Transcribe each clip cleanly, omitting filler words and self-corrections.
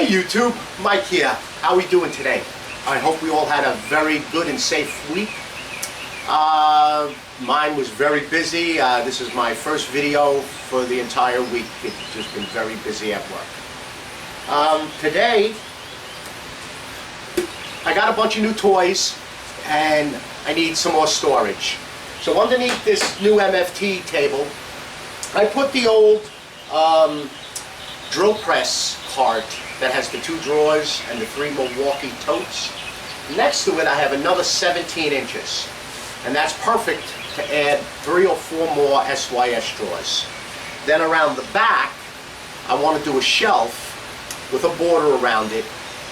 Hey YouTube, Mike here. How are we doing today? I hope we all had a very good and safe week. Mine was very busy. This is my first video for the entire week. It's just been very busy at work. Today, I got a bunch of new toys and I need some more storage. So underneath this new MFT table, I put the old drill press cart that has the 2 drawers and the 3 Milwaukee totes. Next to it I have another 17 inches, and that's perfect to add 3 or 4 more SYS drawers. Then around the back I want to do a shelf with a border around it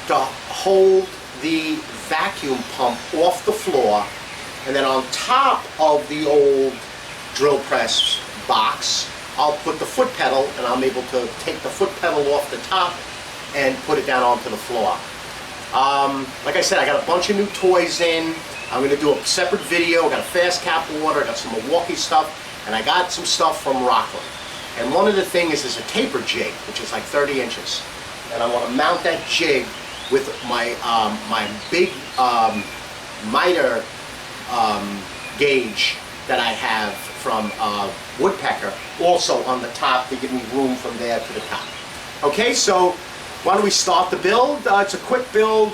to hold the vacuum pump off the floor, and then on top of the old drill press box I'll put the foot pedal, and I'm able to take the foot pedal off the top and put it down onto the floor. Like I said, I got a bunch of new toys in. I'm going to do a separate video. I got a fast cap order, I got some Milwaukee stuff, and I got some stuff from Rockland. And one of the things is a taper jig, which is like 30 inches. And I want to mount that jig with my my big miter gauge that I have from Woodpecker, also on the top to give me room from there to the top. Okay, so why don't we start the build? It's a quick build,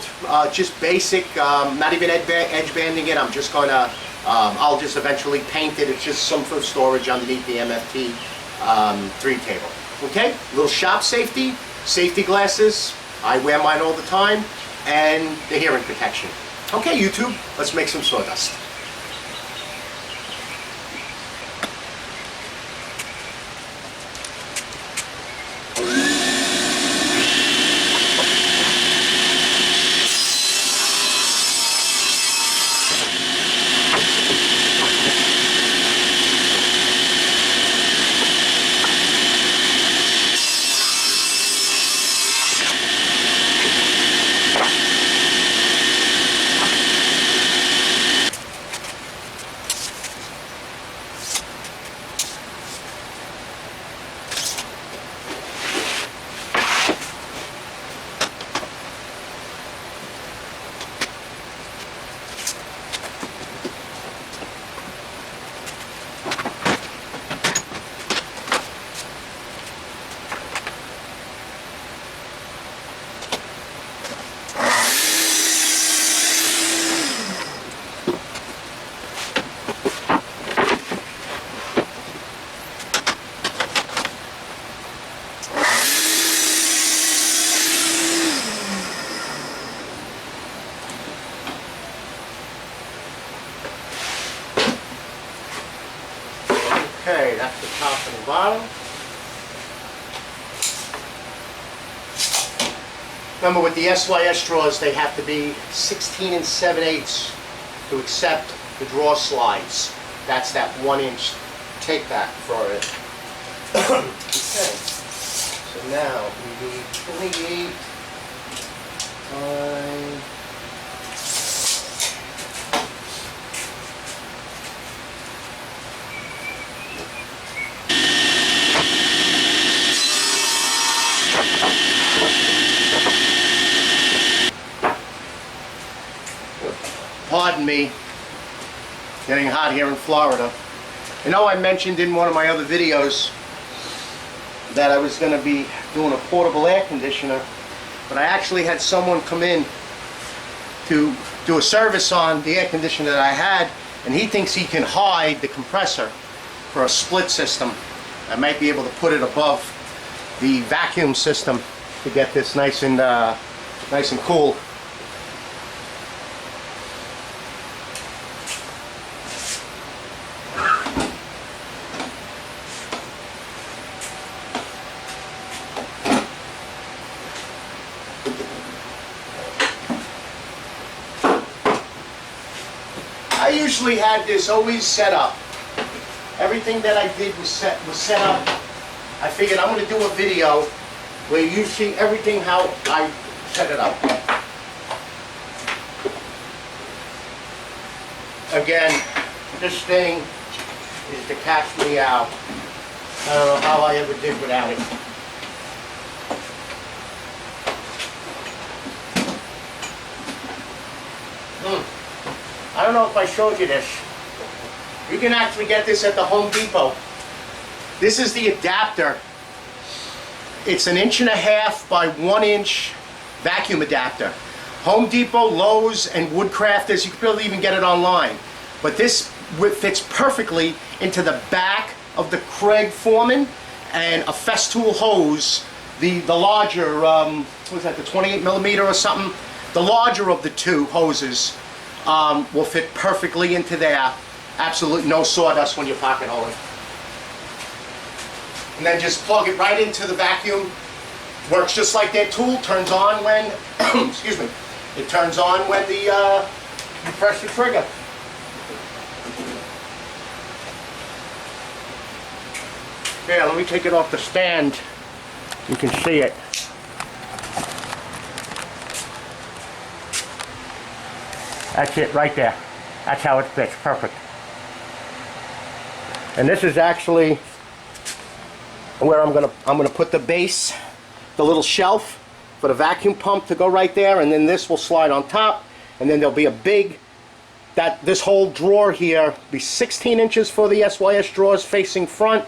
just basic, not even edge banding it. I'm just gonna, I'll just eventually paint it. It's just some for storage underneath the MFT 3 table. Okay, little shop safety, safety glasses. I wear mine all the time, and the hearing protection. Okay, YouTube, let's make some sawdust. Okay, that's the top and the bottom. Remember, with the SYS drawers, they have to be 16 7/8 to accept the draw slides. That's that 1 inch take back for it. Okay, so now we need 28 by pardon me, getting hot here in Florida. You know, I mentioned in one of my other videos that I was going to be doing a portable air conditioner, but I actually had someone come in to do a service on the air conditioner that I had, and he thinks he can hide the compressor for a split system. I might be able to put it above the vacuum system to get this nice and cool. I usually had this always set up. Everything that I did was set up. I figured I'm going to do a video where you see everything how I set it up. Again, this thing is to catch me out. I don't know how I ever did without it. I don't know if I showed you this. You can actually get this at the Home Depot. This is the adapter. It's an 1.5 by 1 inch vacuum adapter. Home Depot, Lowe's, and Woodcrafters, you can probably even get it online. But this fits perfectly into the back of the Craig Foreman and a Festool hose. The larger, what was that, the 28 millimeter or something? The larger of the two hoses will fit perfectly into there. Absolutely no sawdust when you're pocket holing. And then just plug it right into the vacuum. Works just like that tool, turns on when, excuse me, it turns on when you press the trigger. Here, let me take it off the stand. You can see it. That's it right there. That's how it fits, perfect. And this is actually where I'm gonna put the base, the little shelf for the vacuum pump to go right there, and then this will slide on top, and then there'll be a big, this whole drawer here be 16 inches for the SYS drawers facing front,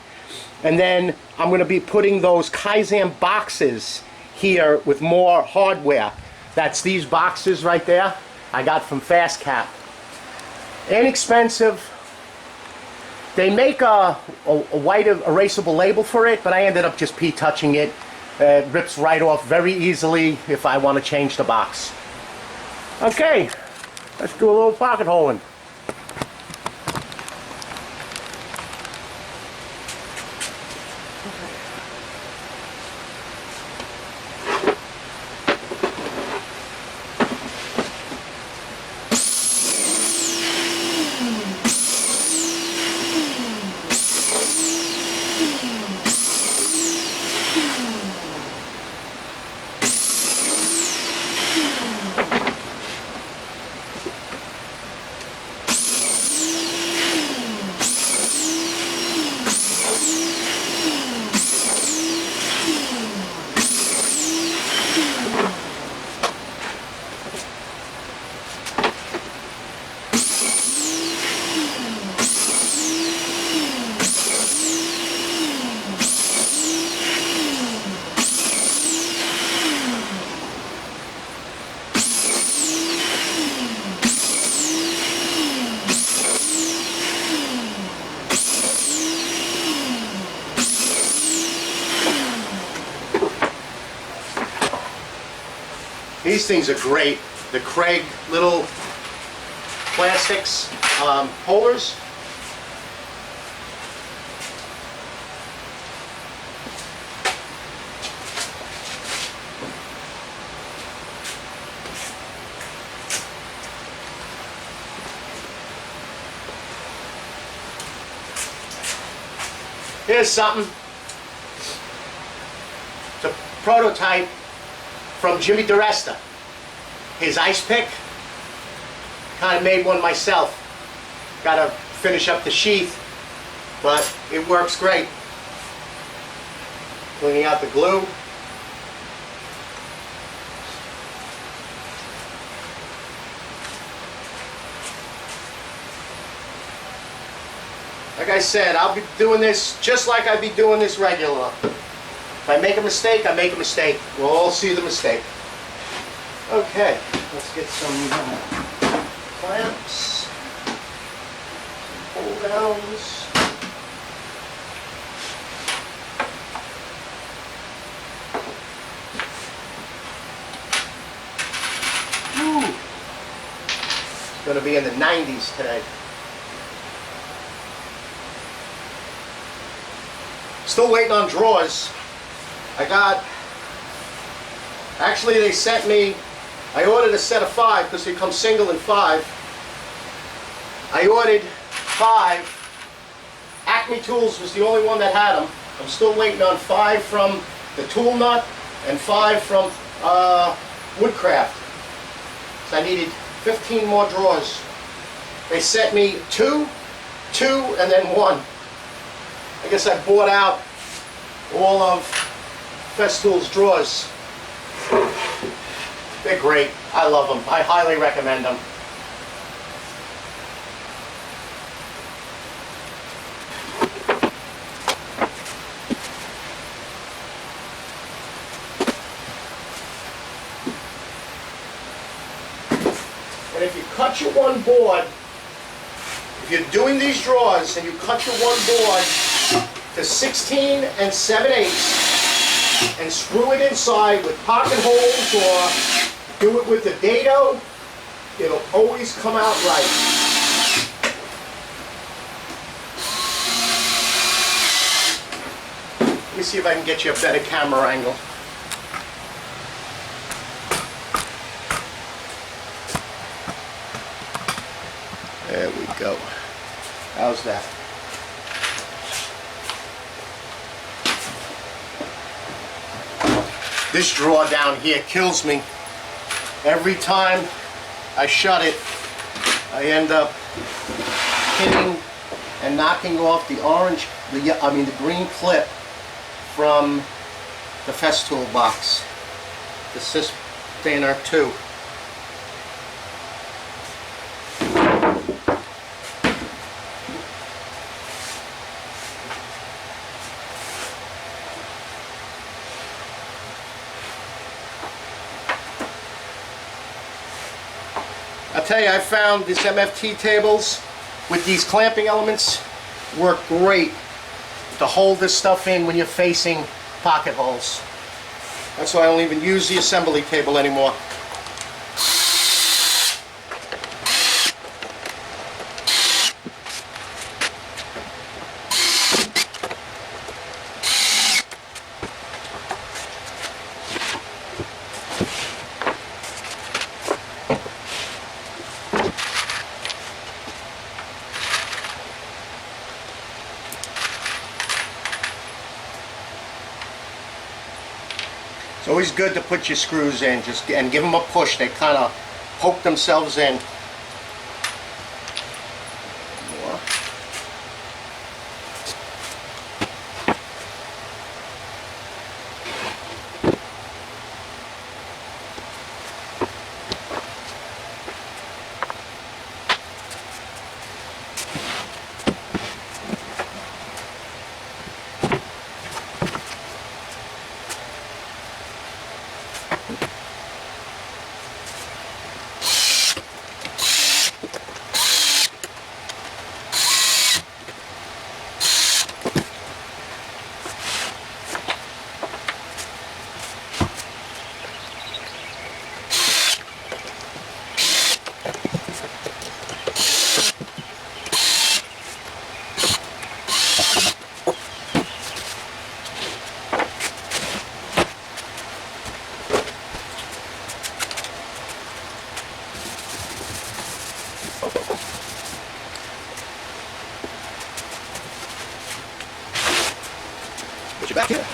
and then I'm going to be putting those Kaizen boxes here with more hardware. That's these boxes right there I got from Fast Cap. Inexpensive. They make a white erasable label for it, but I ended up just P-touching it. It rips right off very easily if I want to change the box. Okay, let's do a little pocket holing. These things are great. The Craig little plastics holders. Here's something. It's a prototype from Jimmy DiResta. His ice pick. Kind of made one myself. Got to finish up the sheath, but it works great. Cleaning out the glue. Like I said, I'll be doing this just like I'd be doing this regular. If I make a mistake, I make a mistake. We'll all see the mistake. Okay, let's get some clamps, pull downs. Woo. It's going to be in the 90s today. Still waiting on drawers. Actually they sent me, I ordered a set of 5 because they come single and 5. I ordered 5. Acme Tools was the only one that had them. I'm still waiting on 5 from the Tool Nut and 5 from Woodcraft. So I needed 15 more drawers. They sent me 2, and then 1. I guess I bought out all of Festool's drawers. They're great. I love them. I highly recommend them. cut your one board, if you're doing these drawers and you cut your one board to 16 and 7/8 and screw it inside with pocket holes or do it with the dado, it'll always come out right. Let me see if I can get you a better camera angle. There we go. How's that? This drawer down here kills me. Every time I shut it, I end up hitting and knocking off the the green clip from the Festool box, the Sustainer 2. I'll tell you, I found these MFT tables with these clamping elements work great to hold this stuff in when you're facing pocket holes. That's why I don't even use the assembly table anymore. It's always good to put your screws in and give them a push. They kind of poke themselves in. More. Put you back here.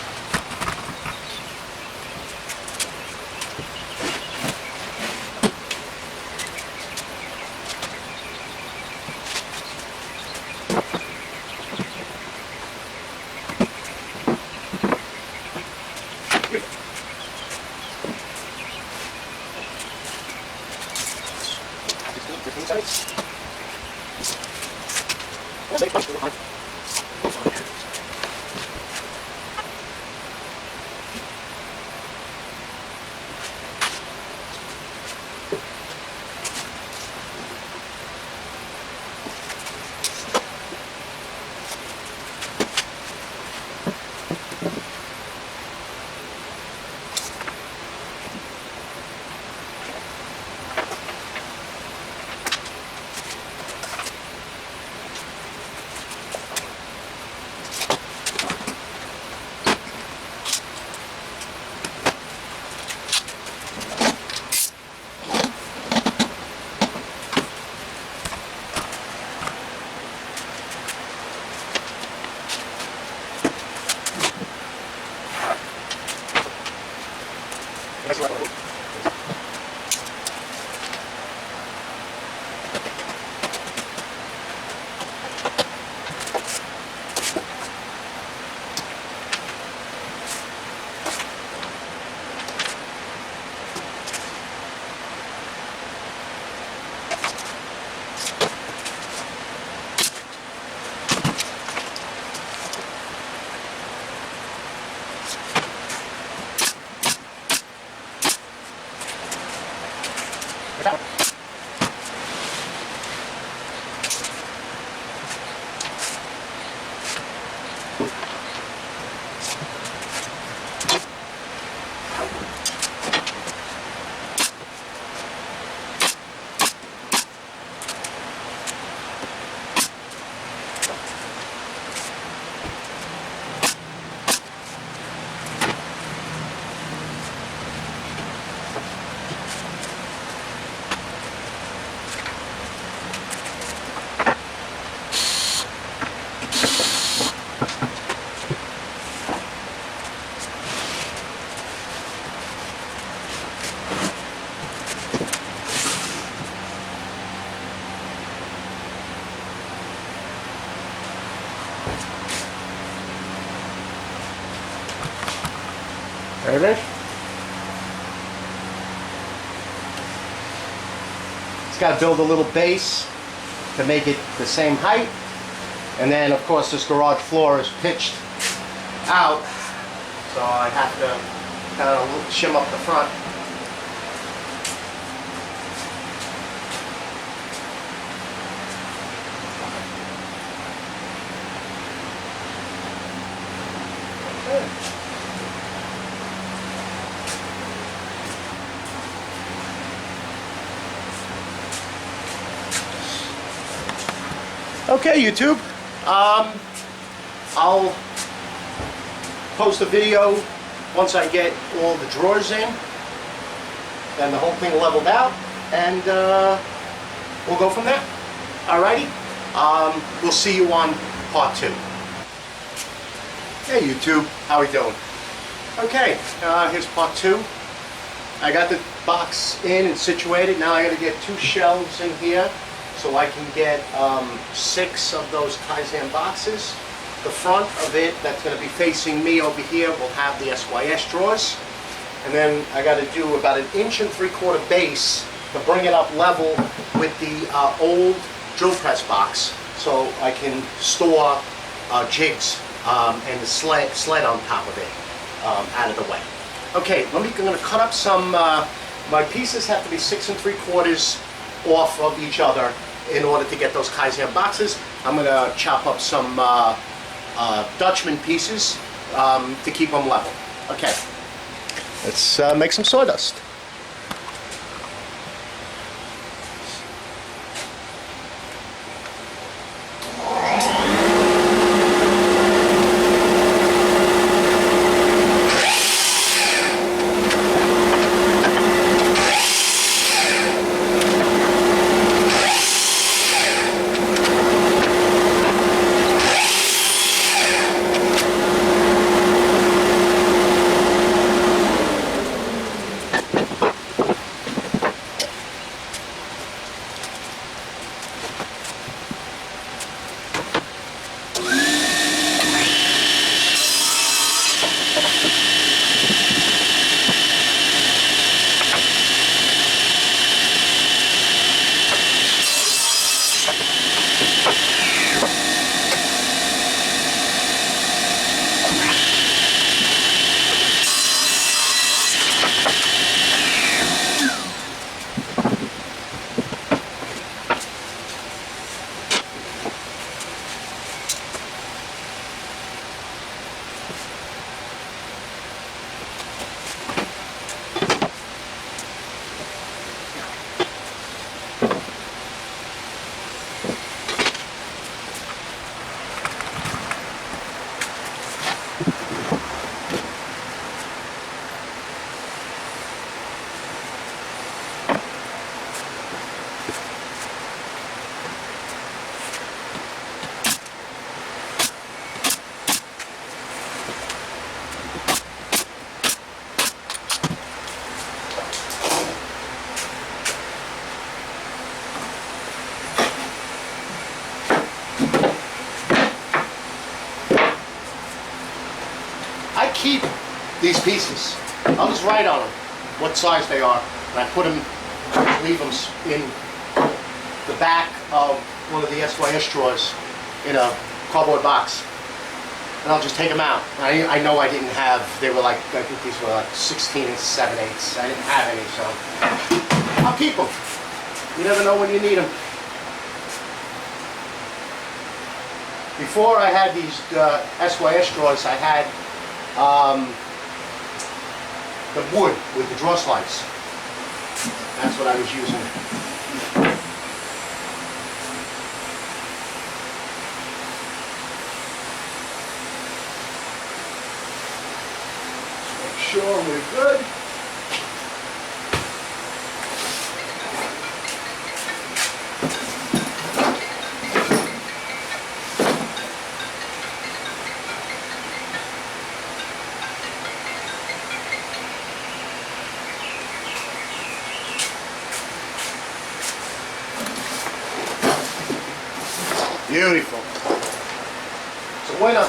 There it is. It's got to build a little base to make it the same height. And then, of course, this garage floor is pitched out, so I have to kind of shim up the front. Okay, YouTube. I'll post a video once I get all the drawers in, then the whole thing leveled out, and we'll go from there. Alrighty. We'll see you on part 2. Hey YouTube, how we doing? Okay, here's part 2. I got the box in and situated. Now I got to get 2 shelves in here so I can get 6 of those Kaizen boxes. The front of it, that's going to be facing me over here, will have the SYS drawers. And then I got to do about 1 3/4 base to bring it up level with the old drill press box, so I can store jigs and the sled on top of it out of the way. Okay, I'm going to cut up some, my pieces have to be 6 3/4 off of each other in order to get those Kaizen boxes. I'm going to chop up some Dutchman pieces to keep them level. Okay, let's make some sawdust. Keep these pieces. I'll just write on them what size they are, and I put them, leave them in the back of one of the SYS drawers in a cardboard box, and I'll just take them out. I know I didn't have, they were like, I think these were like 16 and 7/8. I didn't have any, so I'll keep them. You never know when you need them. Before I had these SYS drawers, I had the wood with the draw slides. That's what I was using. Make sure we're good. Beautiful. It's a winner.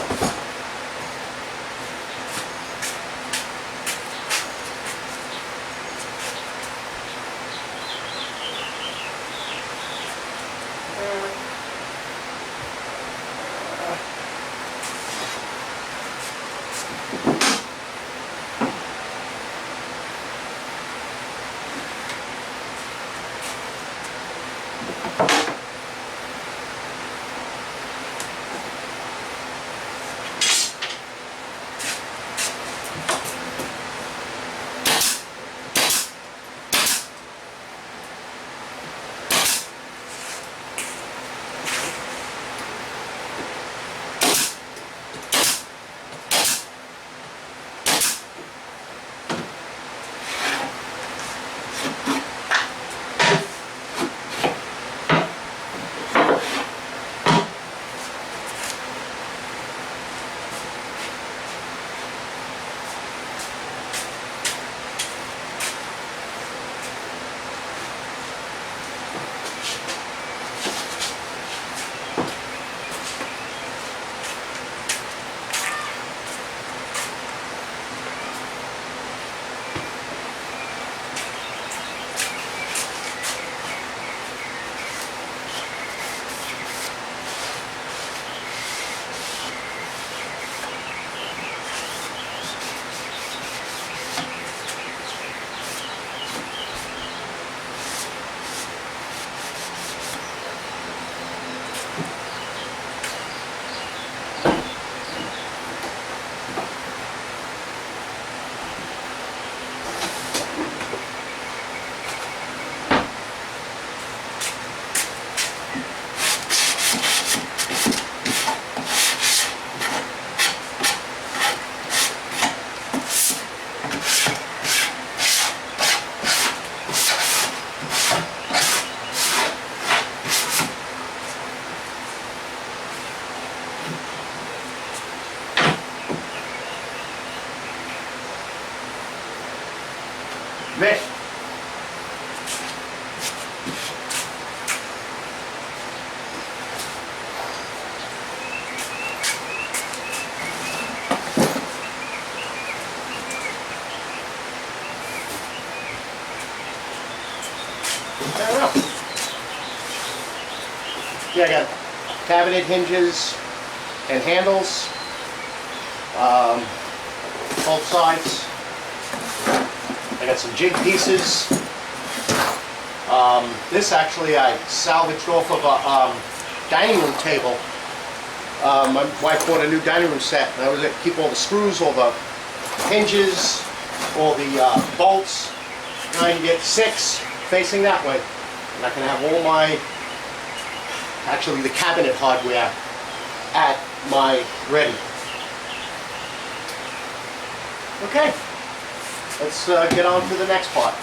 Mitt. I don't know. Yeah, I got cabinet hinges and handles, both sides. I got some jig pieces. This actually I salvaged off of a dining room table. My wife bought a new dining room set, and I was able to keep all the screws, all the hinges, all the bolts. Now I can get 6 facing that way, and I can have all my, actually the cabinet hardware at my ready. Okay, let's get on to the next part.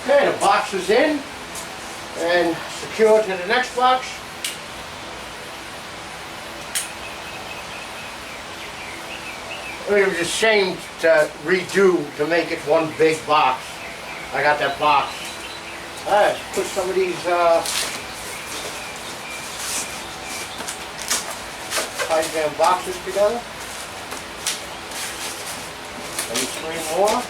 Okay, the box is in and secured to the next box. It was ashamed to redo to make it one big box. I got that box. Alright, put some of these pipe jam boxes together. Maybe 3 more.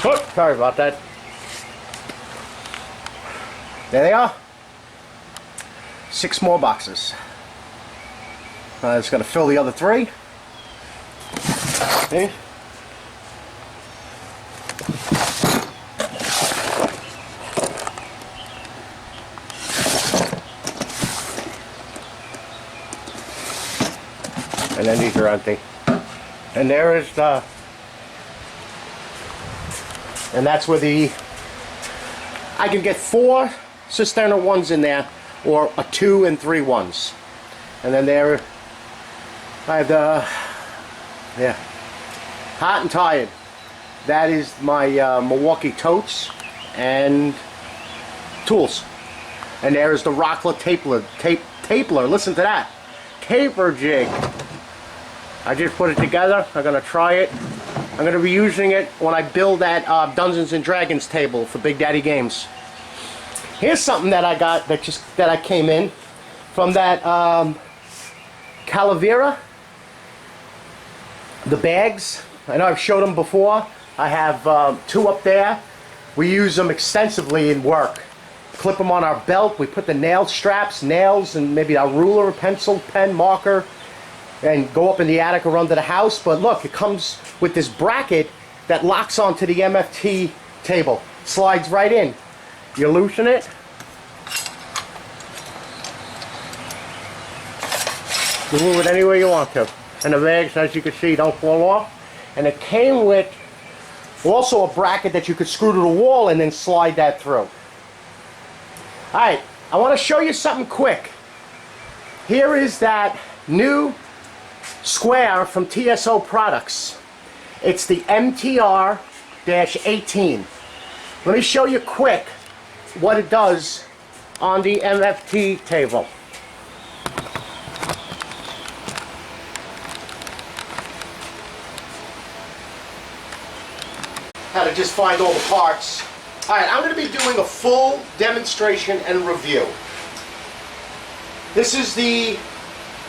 Oh, sorry about that. There they are. 6 more boxes. I just got to fill the other 3. Okay. And then these are empty. And there is the, and that's where I can get 4 Cisterna 1s in there, or a 2 and 3 1s. And then there, I have the, yeah, hot and tired. That is my Milwaukee totes and tools. And there is the Rockler tapler. Listen to that. Taper jig. I just put it together. I'm going to try it. I'm going to be using it when I build that Dungeons and Dragons table for Big Daddy Games. Here's something that I got that I came in from that Calavera. The bags. I know I've showed them before. I have 2 up there. We use them extensively in work. Clip them on our belt. We put the nail straps, nails, and maybe a ruler, a pencil, pen, marker, and go up in the attic or under the house. But look, it comes with this bracket that locks onto the MFT table. Slides right in. You loosen it. You move it any way you want to. And the bags, as you can see, don't fall off. And it came with also a bracket that you could screw to the wall and then slide that through. Alright, I want to show you something quick. Here is that new square from TSO Products. It's the MTR-18. Let me show you quick what it does on the MFT table. How to just find all the parts. Alright, I'm going to be doing a full demonstration and review. This is the,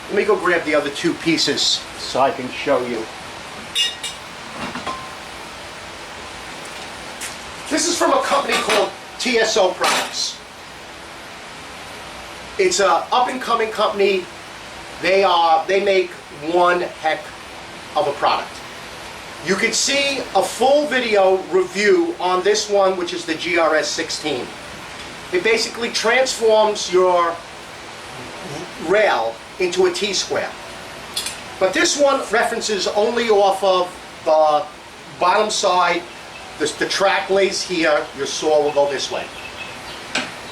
let me go grab the other 2 pieces so I can show you. This is from a company called TSO Products. It's a up-and-coming company. They make one heck of a product. You can see a full video review on this one, which is the GRS-16. It basically transforms your rail into a T-square. But this one references only off of the bottom side. The track lays here, your saw will go this way.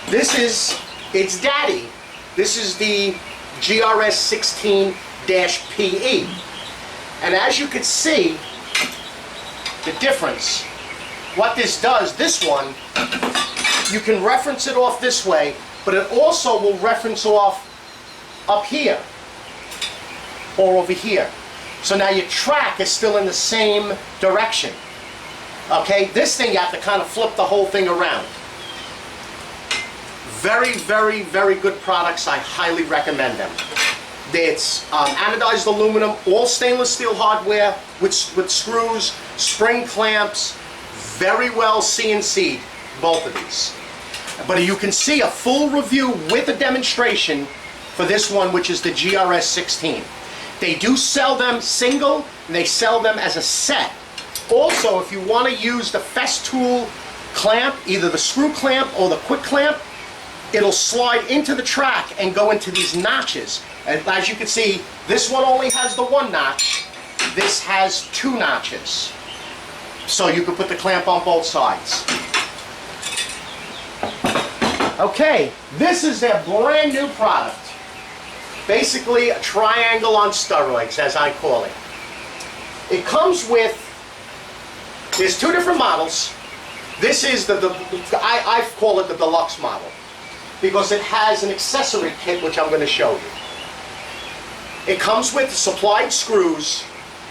This is its daddy. This is the GRS-16-PE. And as you can see, the difference, what this does, this one, you can reference it off this way, but it also will reference off up here or over here. So now your track is still in the same direction. Okay, this thing you have to kind of flip the whole thing around. Very, very, very good products. I highly recommend them. It's anodized aluminum, all stainless steel hardware with screws, spring clamps, very well CNC'd, both of these. But you can see a full review with a demonstration for this one, which is the GRS-16. They do sell them single, and they sell them as a set. Also, if you want to use the Festool clamp, either the screw clamp or the quick clamp, it'll slide into the track and go into these notches. And as you can see, this one only has the 1 notch. This has 2 notches. So you can put the clamp on both sides. Okay, this is their brand new product. Basically a triangle on steroids, as I call it. It comes with, there's two different models. This is I call it the deluxe model because it has an accessory kit which I'm going to show you. It comes with supplied screws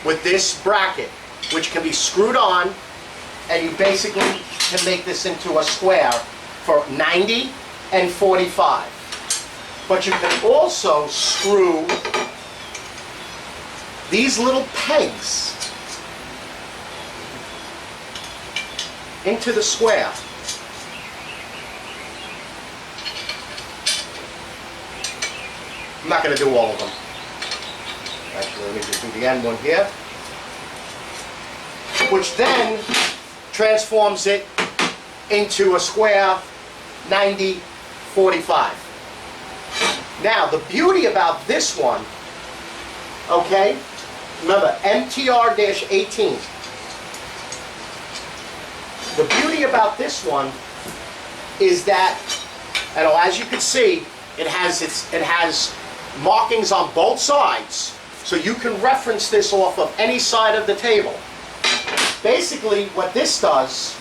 with this bracket which can be screwed on, and you basically can make this into a square for 90 and 45. But you can also screw these little pegs into the square. I'm not going to do all of them. Actually, let me just do the end one here. Which then transforms it into a square 90-45. Now, the beauty about this one, okay, remember, MTR-18. The beauty about this one is that, and as you can see, it has markings on both sides, so you can reference this off of any side of the table. Basically, what this does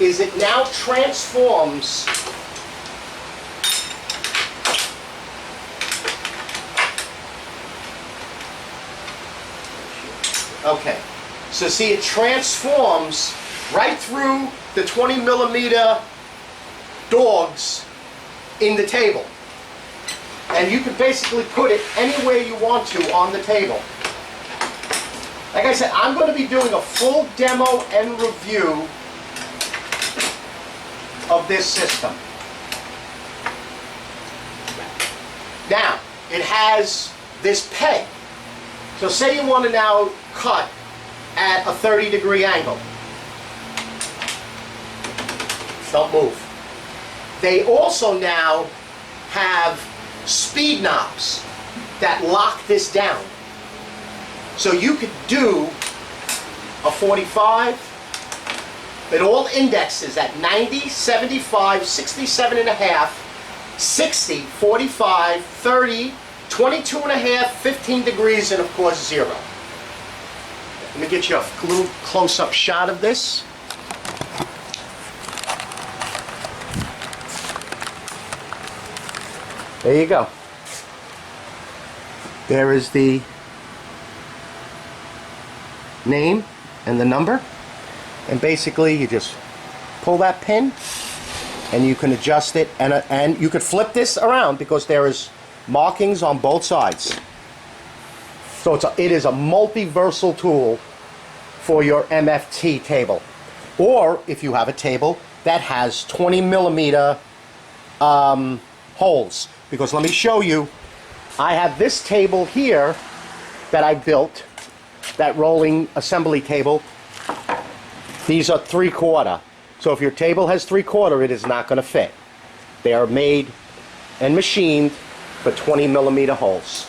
is it now transforms okay, so see, it transforms right through the 20mm dogs in the table. And you can basically put it anywhere you want to on the table. Like I said, I'm going to be doing a full demo and review of this system. Now, it has this peg. So say you want to now cut at a 30-degree angle. Don't move. They also now have speed knobs that lock this down. So you could do a 45. It all indexes at 90, 75, 67 and a half, 60, 45, 30, 22 and a half, 15 degrees, and of course 0. Let me get you a little close-up shot of this. There you go. There is the name and the number, and basically you just pull that pin and you can adjust it, and you could flip this around because there is markings on both sides. So it is a multi-versal tool for your MFT table, or if you have a table that has 20mm holes. Because let me show you, I have this table here that I built, that rolling assembly table. These are 3/4. So if your table has 3/4, it is not going to fit. They are made and machined for 20mm holes.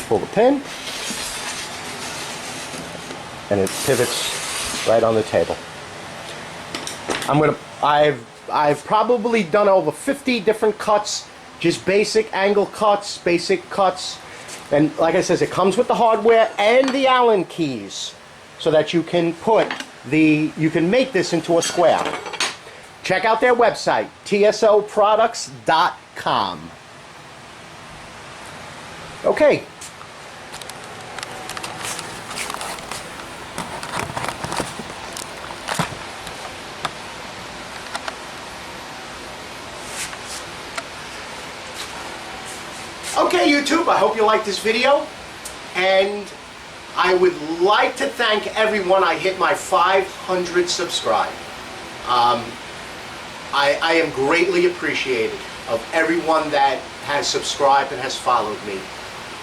Pull the pin, and it pivots right on the table. I've probably done over 50 different cuts, just basic angle cuts, basic cuts. And like I said, it comes with the hardware and the Allen keys so that you can you can make this into a square. Check out their website, tsoproducts.com. Okay. Okay, YouTube, I hope you liked this video, and I would like to thank everyone. I hit my 500 subscribe. I am greatly appreciated of everyone that has subscribed and has followed me.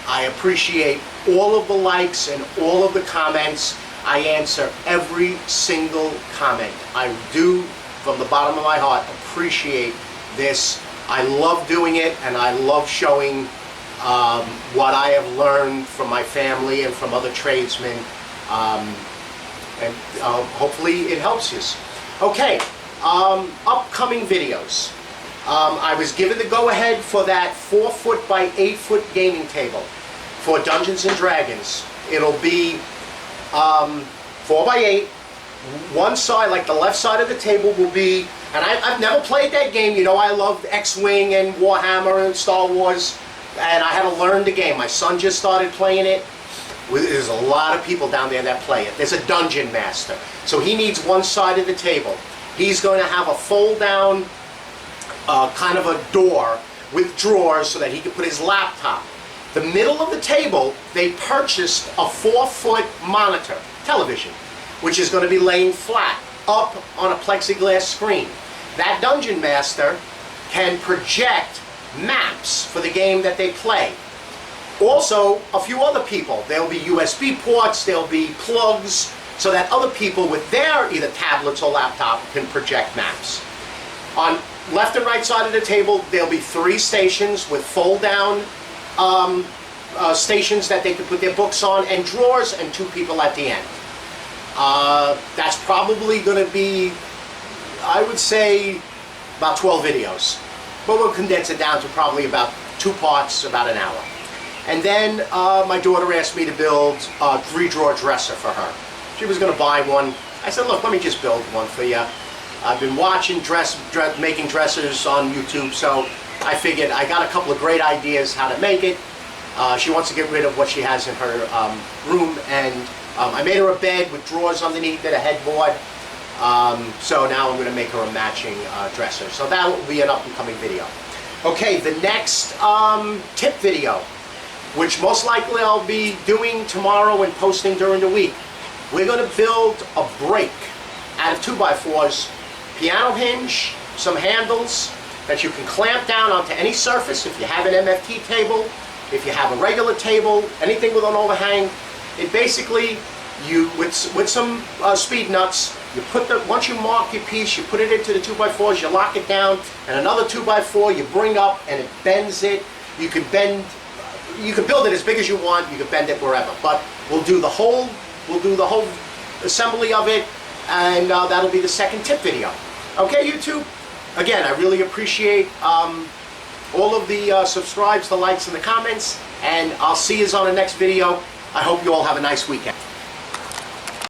I appreciate all of the likes and all of the comments. I answer every single comment. I do, from the bottom of my heart, appreciate this. I love doing it, and I love showing what I have learned from my family and from other tradesmen, and hopefully it helps you. Okay, upcoming videos. I was given the go-ahead for that 4-foot by 8-foot gaming table for Dungeons and Dragons. It'll be 4 by 8. One side, like the left side of the table, will be, and I've never played that game. You know, I love X-Wing and Warhammer and Star Wars, and I had to learn the game. My son just started playing it. There's a lot of people down there that play it. There's a dungeon master, so he needs one side of the table. He's going to have a fold-down kind of a door with drawers so that he can put his laptop. The middle of the table, they purchased a 4-foot monitor, television, which is going to be laying flat, up on a plexiglass screen. That Dungeon Master can project maps for the game that they play. Also, a few other people. There'll be USB ports, there'll be plugs, so that other people with their either tablets or laptop can project maps. On left and right side of the table, there'll be 3 stations with fold-down stations that they can put their books on, and drawers, and 2 people at the end. That's probably going to be, I would say, about 12 videos. But we'll condense it down to probably about 2 parts, about an hour. And then my daughter asked me to build a 3-drawer dresser for her. She was going to buy one. I said, look, let me just build one for you. I've been watching making dressers on YouTube, so I figured I got a couple of great ideas how to make it. She wants to get rid of what she has in her room, and I made her a bed with drawers underneath it, a headboard. So now I'm going to make her a matching dresser. So that will be an up-and-coming video. Okay, the next tip video, which most likely I'll be doing tomorrow and posting during the week. We're going to build a brake out of 2x4s, piano hinge, some handles that you can clamp down onto any surface. If you have an MFT table, if you have a regular table, anything with an overhang, it basically, with some speed nuts, you put once you mark your piece, you put it into the 2x4s, you lock it down, and another 2x4 you bring up and it bends it. You can build it as big as you want, you can bend it wherever, but we'll do the whole assembly of it, and that'll be the second tip video. Okay, YouTube? Again, I really appreciate all of the subscribes, the likes, and the comments, and I'll see you on the next video. I hope you all have a nice weekend.